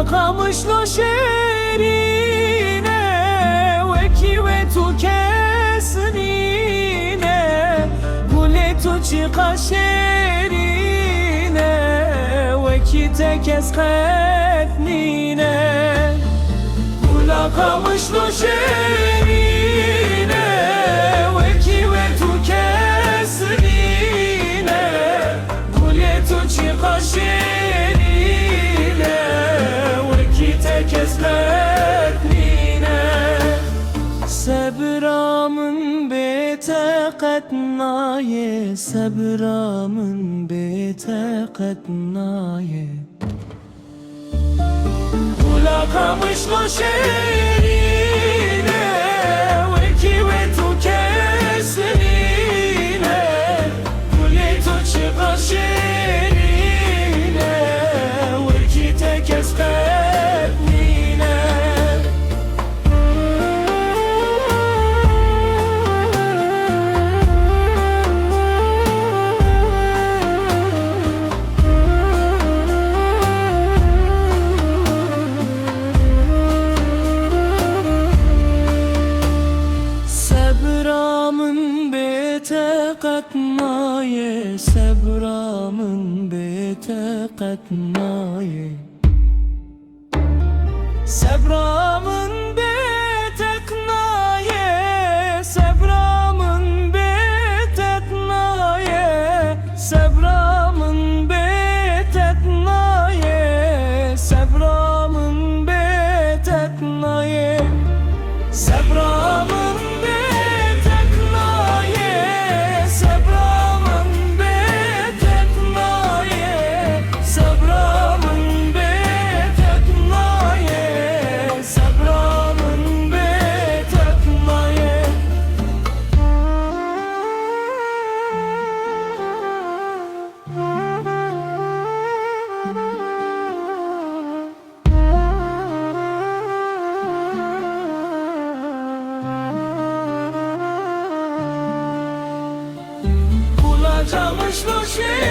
kamışlı şerine veki ve tu kesnine gule tu çıka şerine veki tekes khetnine gula kamışlı şerine veki ve tu kesnine gule tu çıka şerine kesmetnine Sebramın betekatnaye Sebramın betekatnaye Ula kamışlı şerine Veki ve tu kesrine Kule tu çıka şerine Veki te kesmetnine Sebramın betekatnaye Sebramın betekatnaye Sebramın beteknaye Sebramın beteknaye Sebramın beteknaye Sebramın beteknaye Sebramın Camışlı şey